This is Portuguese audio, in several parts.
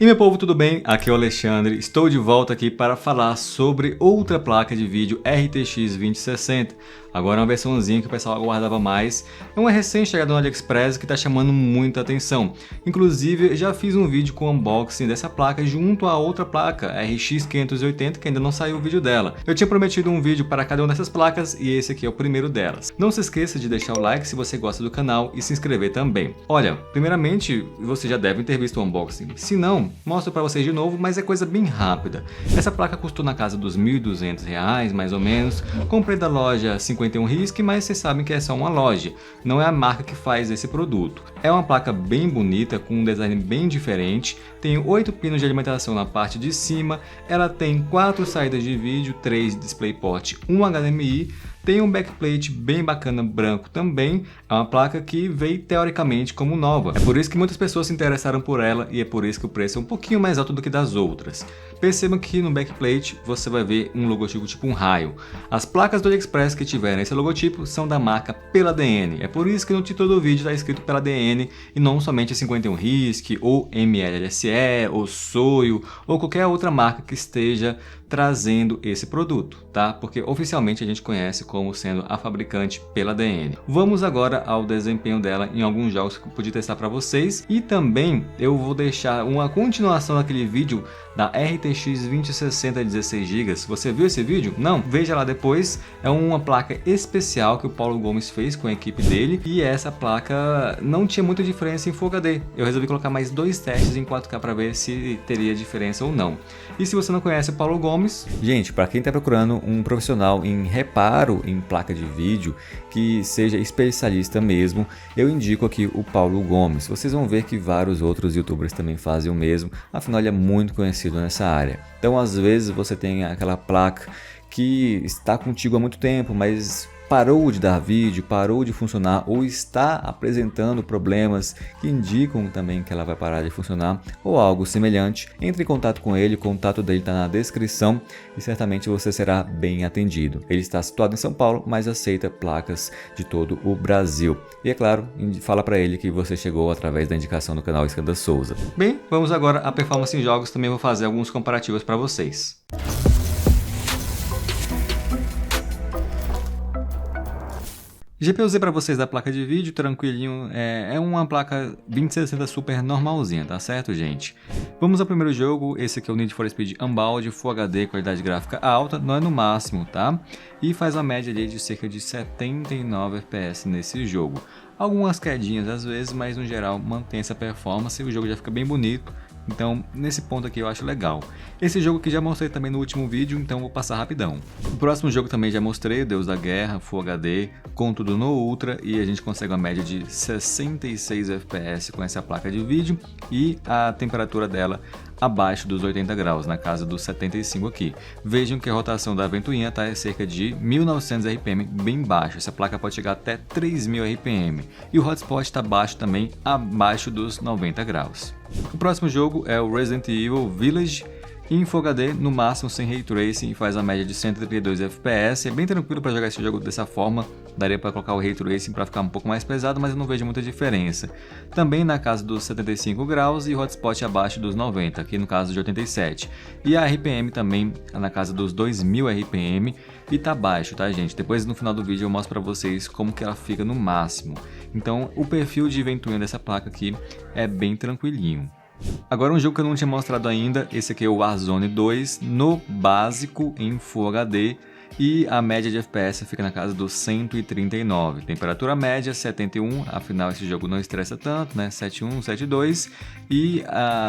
E meu povo, tudo bem? Aqui é o Alexandre, estou de volta aqui para falar sobre outra placa de vídeo RTX 2060. Agora é uma versãozinha que o pessoal aguardava mais, é uma recém-chegada no AliExpress que está chamando muita atenção. Inclusive, já fiz um vídeo com unboxing dessa placa junto a outra placa, a RX 580, que ainda não saiu o vídeo dela. Eu tinha prometido um vídeo para cada uma dessas placas e esse aqui é o primeiro delas. Não se esqueça de deixar o like se você gosta do canal e se inscrever também. Olha, primeiramente, você já deve ter visto o unboxing. Se não, mostro para vocês de novo, mas é coisa bem rápida. Essa placa custou na casa dos R$ 1.200, mais ou menos. Comprei da loja 51 RISC, mas vocês sabem que é só uma loja, não é a marca que faz esse produto. É uma placa bem bonita, com um design bem diferente, tem 8 pinos de alimentação na parte de cima, ela tem 4 saídas de vídeo, 3 DisplayPort, 1 HDMI, tem um backplate bem bacana branco também, é uma placa que veio teoricamente como nova. É por isso que muitas pessoas se interessaram por ela e é por isso que o preço é um pouquinho mais alto do que das outras. Percebam que no backplate você vai ver um logotipo tipo um raio. As placas do AliExpress que tiverem esse logotipo são da marca Palladium. É por isso que no título do vídeo está escrito Palladium e não somente 51 RISC ou MLSE ou Soio ou qualquer outra marca que esteja trazendo esse produto, tá? Porque oficialmente a gente conhece como sendo a fabricante Palladium. Vamos agora ao desempenho dela em alguns jogos que eu pude testar para vocês e também eu vou deixar uma continuação daquele vídeo da RTX 2060 16 GB. Você viu esse vídeo? Não? Veja lá depois. É uma placa especial que o Paulo Gomes fez com a equipe dele e essa placa não tinha muita diferença em Full HD. Eu resolvi colocar mais 2 testes em 4K para ver se teria diferença ou não. E se você não conhece o Paulo Gomes, gente, para quem está procurando um profissional em reparo em placa de vídeo que seja especialista mesmo, eu indico aqui o Paulo Gomes. Vocês vão ver que vários outros youtubers também fazem o mesmo, afinal ele é muito conhecido nessa área. Então às vezes você tem aquela placa que está contigo há muito tempo, mas parou de dar vídeo, parou de funcionar ou está apresentando problemas que indicam também que ela vai parar de funcionar ou algo semelhante, entre em contato com ele, o contato dele está na descrição e certamente você será bem atendido. Ele está situado em São Paulo, mas aceita placas de todo o Brasil. E é claro, fala para ele que você chegou através da indicação do canal Skanda Souza. Bem, vamos agora à performance em jogos, também vou fazer alguns comparativos para vocês. GPU para vocês da placa de vídeo, tranquilinho, é uma placa 2060 Super normalzinha, tá certo, gente? Vamos ao primeiro jogo, esse aqui é o Need for Speed Unbound, Full HD, qualidade gráfica alta, não é no máximo, tá? E faz uma média ali de cerca de 79 FPS nesse jogo. Algumas quedinhas às vezes, mas no geral mantém essa performance e o jogo já fica bem bonito. Então, nesse ponto aqui eu acho legal. Esse jogo que já mostrei também no último vídeo, então vou passar rapidão. O próximo jogo também já mostrei, o Deus da Guerra, Full HD, com tudo no Ultra, e a gente consegue uma média de 66 FPS com essa placa de vídeo e a temperatura dela abaixo dos 80 graus, na casa dos 75 aqui. Vejam que a rotação da ventoinha está a cerca de 1900 RPM, bem baixo. Essa placa pode chegar até 3000 RPM. E o hotspot está baixo também, abaixo dos 90 graus. O próximo jogo é o Resident Evil Village, em Full HD, no máximo sem Ray Tracing, faz a média de 132 FPS, é bem tranquilo para jogar esse jogo dessa forma, daria para colocar o Ray Tracing para ficar um pouco mais pesado, mas eu não vejo muita diferença. Também na casa dos 75 graus e hotspot abaixo dos 90, aqui no caso de 87. E a RPM também na casa dos 2000 RPM e tá baixo, tá gente? Depois no final do vídeo eu mostro para vocês como que ela fica no máximo. Então o perfil de ventoinha dessa placa aqui é bem tranquilinho. Agora um jogo que eu não tinha mostrado ainda, esse aqui é o Warzone 2 no básico em Full HD e a média de FPS fica na casa dos 139, temperatura média 71, afinal esse jogo não estressa tanto, né, 71, 72 e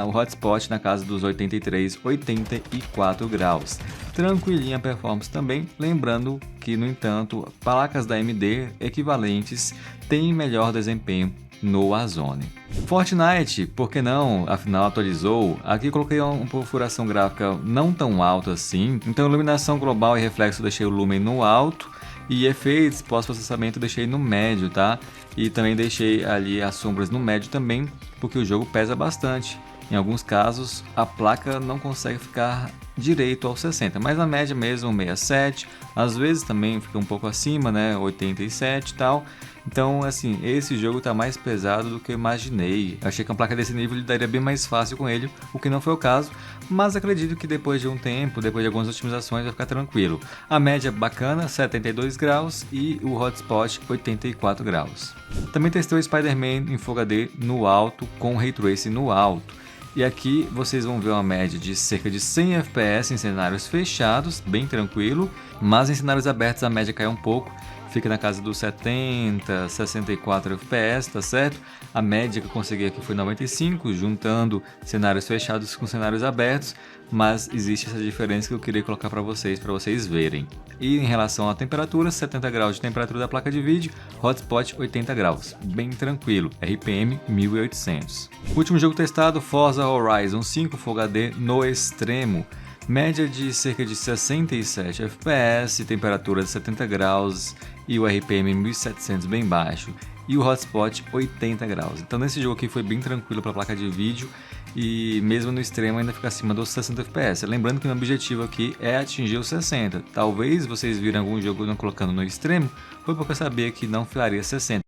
o hotspot na casa dos 83, 84 graus. Tranquilinha a performance também, lembrando que no entanto placas da AMD equivalentes têm melhor desempenho no Warzone. Fortnite, por que não? Afinal atualizou. Aqui eu coloquei uma configuração gráfica não tão alta assim, então iluminação global e reflexo deixei o lumen no alto e efeitos pós-processamento deixei no médio, tá? E também deixei ali as sombras no médio também, porque o jogo pesa bastante. Em alguns casos, a placa não consegue ficar direito aos 60, mas na média mesmo 67, às vezes também fica um pouco acima, né, 87 e tal. Então, assim, esse jogo tá mais pesado do que eu imaginei. Eu achei que uma placa desse nível lidaria bem mais fácil com ele, o que não foi o caso, mas acredito que depois de um tempo, depois de algumas otimizações, vai ficar tranquilo. A média bacana, 72 graus e o hotspot, 84 graus. Também testei o Spider-Man em Full HD no alto, com Ray Tracing no alto. E aqui vocês vão ver uma média de cerca de 100 FPS em cenários fechados, bem tranquilo, mas em cenários abertos a média cai um pouco, fica na casa dos 70, 64 FPS, tá certo? A média que eu consegui aqui foi 95, juntando cenários fechados com cenários abertos, mas existe essa diferença que eu queria colocar para vocês verem. E em relação à temperatura, 70 graus de temperatura da placa de vídeo, hotspot 80 graus, bem tranquilo, RPM 1800. Último jogo testado, Forza Horizon 5 Full HD no extremo. Média de cerca de 67 FPS, temperatura de 70 graus e o RPM 1700 bem baixo. E o hotspot 80 graus. Então nesse jogo aqui foi bem tranquilo para a placa de vídeo e mesmo no extremo ainda fica acima dos 60 FPS. Lembrando que o meu objetivo aqui é atingir os 60. Talvez vocês viram algum jogo não colocando no extremo, foi porque eu sabia que não faria 60.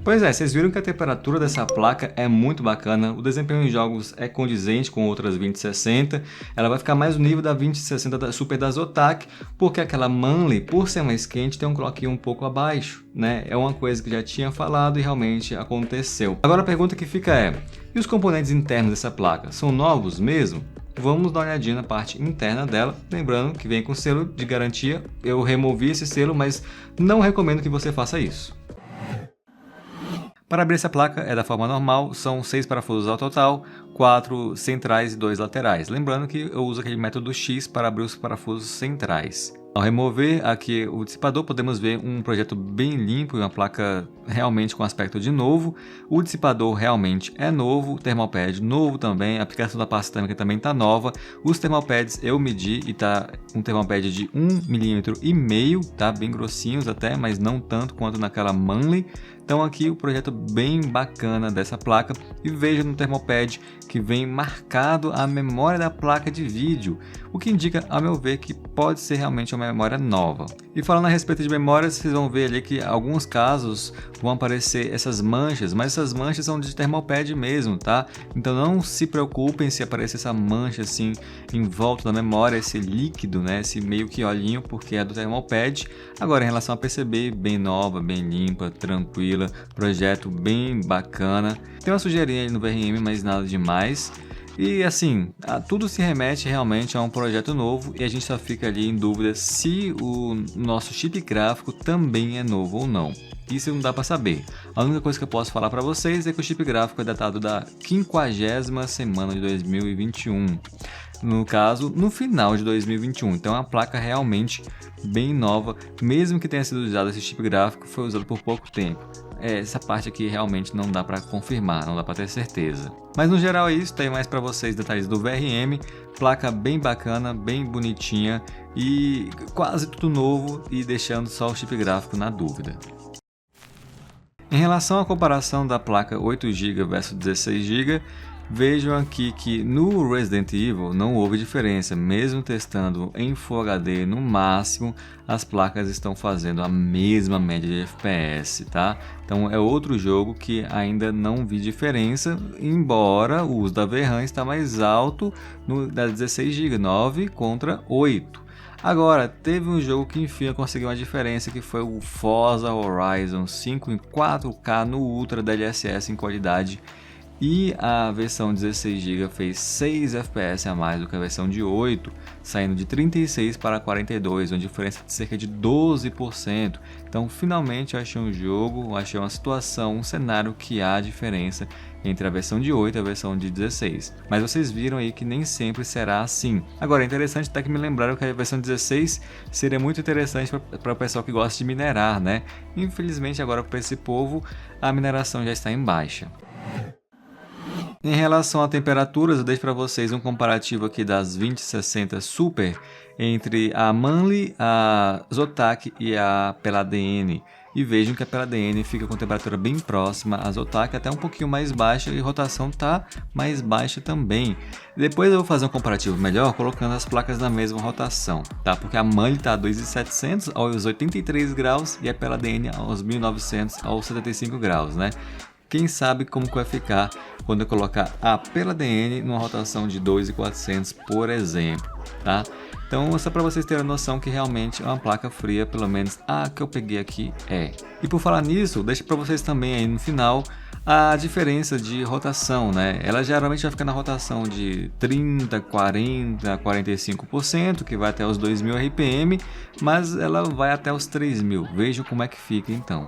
Pois é, vocês viram que a temperatura dessa placa é muito bacana, o desempenho em jogos é condizente com outras 2060, ela vai ficar mais no nível da 2060 da Super da Zotac, porque aquela Manley, por ser mais quente, tem um clock um pouco abaixo, né? É uma coisa que já tinha falado e realmente aconteceu. Agora a pergunta que fica é, e os componentes internos dessa placa, são novos mesmo? Vamos dar uma olhadinha na parte interna dela, lembrando que vem com selo de garantia, eu removi esse selo, mas não recomendo que você faça isso. Para abrir essa placa é da forma normal, são 6 parafusos ao total, 4 centrais e 2 laterais. Lembrando que eu uso aquele método X para abrir os parafusos centrais. Ao remover aqui o dissipador, podemos ver um projeto bem limpo e uma placa realmente com aspecto de novo. O dissipador realmente é novo, o thermalpad novo também, a aplicação da pasta térmica também está nova. Os thermalpads eu medi e está um thermalpad de 1,5 mm, tá bem grossinhos até, mas não tanto quanto naquela Manley. Então aqui o projeto bem bacana dessa placa e veja no thermalpad que vem marcado a memória da placa de vídeo, o que indica, a meu ver, que pode ser realmente uma memória nova. E falando a respeito de memórias, vocês vão ver ali que em alguns casos vão aparecer essas manchas, mas essas manchas são de thermalpad mesmo, tá? Então não se preocupem se aparecer essa mancha assim em volta da memória, esse líquido, né? Esse meio que olhinho, porque é do thermalpad. Agora em relação a PCB, bem nova, bem limpa, tranquila, projeto bem bacana. Tem uma sujeirinha aí no VRM, mas nada demais. E assim, tudo se remete realmente a um projeto novo e a gente só fica ali em dúvida se o nosso chip gráfico também é novo ou não. Isso não dá para saber. A única coisa que eu posso falar para vocês é que o chip gráfico é datado da 50ª semana de 2021. No caso, no final de 2021. Então a placa realmente bem nova, mesmo que tenha sido usado esse chip gráfico, foi usado por pouco tempo. Essa parte aqui realmente não dá para confirmar, não dá para ter certeza. Mas no geral é isso, tem mais para vocês detalhes do VRM, placa bem bacana, bem bonitinha e quase tudo novo e deixando só o chip gráfico na dúvida. Em relação à comparação da placa 8 GB versus 16 GB, vejam aqui que no Resident Evil não houve diferença, mesmo testando em Full HD no máximo, as placas estão fazendo a mesma média de FPS, tá? Então é outro jogo que ainda não vi diferença, embora o uso da VRAM está mais alto no da 16 GB, 9 contra 8. Agora, teve um jogo que enfim conseguiu uma diferença, que foi o Forza Horizon 5 em 4K no Ultra DLSS em qualidade. E a versão 16 GB fez 6 FPS a mais do que a versão de 8, saindo de 36 para 42, uma diferença de cerca de 12%. Então finalmente eu achei um jogo, achei uma situação, um cenário que há diferença entre a versão de 8 e a versão de 16. Mas vocês viram aí que nem sempre será assim. Agora é interessante até que me lembraram que a versão 16 seria muito interessante para o pessoal que gosta de minerar, né? Infelizmente agora para esse povo a mineração já está em baixa. Em relação a temperaturas, eu deixo para vocês um comparativo aqui das 2060 Super entre a Manley, a Zotac e a Palladium. e vejam que a PLADN fica com temperatura bem próxima à Zotac, até um pouquinho mais baixa, e rotação tá mais baixa também. Depois eu vou fazer um comparativo melhor colocando as placas na mesma rotação, tá? Porque a MAN está a 2.700 aos 83 graus e a PLADN aos 1.900 aos 75 graus, né? Quem sabe como que vai ficar quando eu colocar a PLADN numa rotação de 2.400, por exemplo, tá? Então, só para vocês terem a noção que realmente é uma placa fria, pelo menos a que eu peguei aqui é. E por falar nisso, deixa para vocês também aí no final a diferença de rotação, né? Ela geralmente vai ficar na rotação de 30, 40, 45%, que vai até os 2.000 RPM, mas ela vai até os 3.000. Vejam como é que fica então.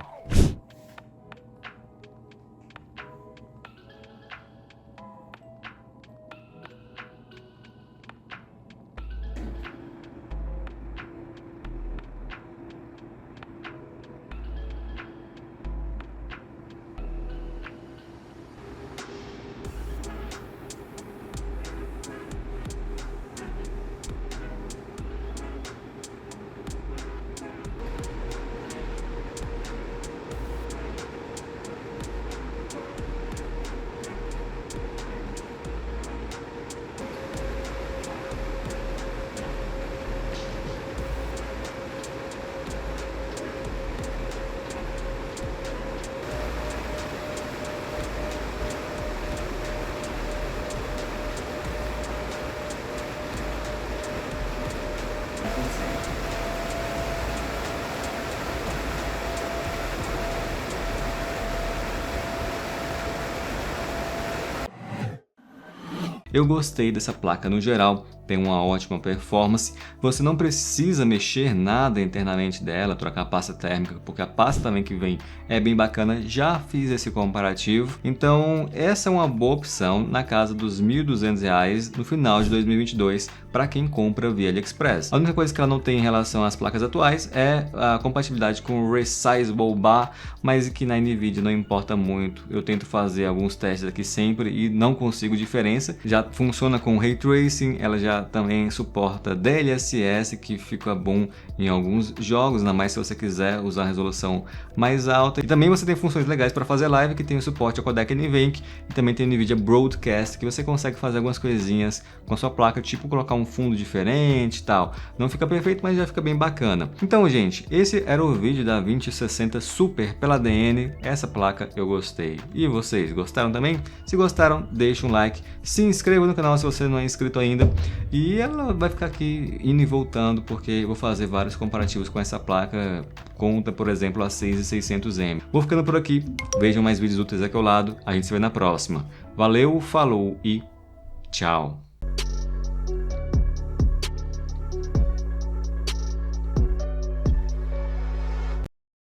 Eu gostei dessa placa no geral, tem uma ótima performance, você não precisa mexer nada internamente dela, trocar a pasta térmica, porque a pasta também que vem é bem bacana, já fiz esse comparativo, então essa é uma boa opção na casa dos R$ 1.200 no final de 2022 para quem compra via AliExpress. A única coisa que ela não tem em relação às placas atuais é a compatibilidade com o Resizable Bar, mas que na NVIDIA não importa muito, eu tento fazer alguns testes aqui sempre e não consigo diferença, já funciona com Ray Tracing, ela já também suporta DLSS, que fica bom em alguns jogos, ainda mais se você quiser usar resolução mais alta. E também você tem funções legais para fazer live, que tem o suporte ao codec NVENC, e também tem o NVIDIA Broadcast, que você consegue fazer algumas coisinhas com a sua placa, tipo colocar um fundo diferente e tal. Não fica perfeito, mas já fica bem bacana. Então, gente, esse era o vídeo da 2060 Super PLADN. Essa placa eu gostei. E vocês, gostaram também? Se gostaram, deixa um like, se inscreva no canal se você não é inscrito ainda, e ela vai ficar aqui indo e voltando, porque eu vou fazer vários comparativos com essa placa conta, por exemplo, a 6600M. Vou ficando por aqui, vejam mais vídeos úteis aqui ao lado, a gente se vê na próxima. Valeu, falou e tchau!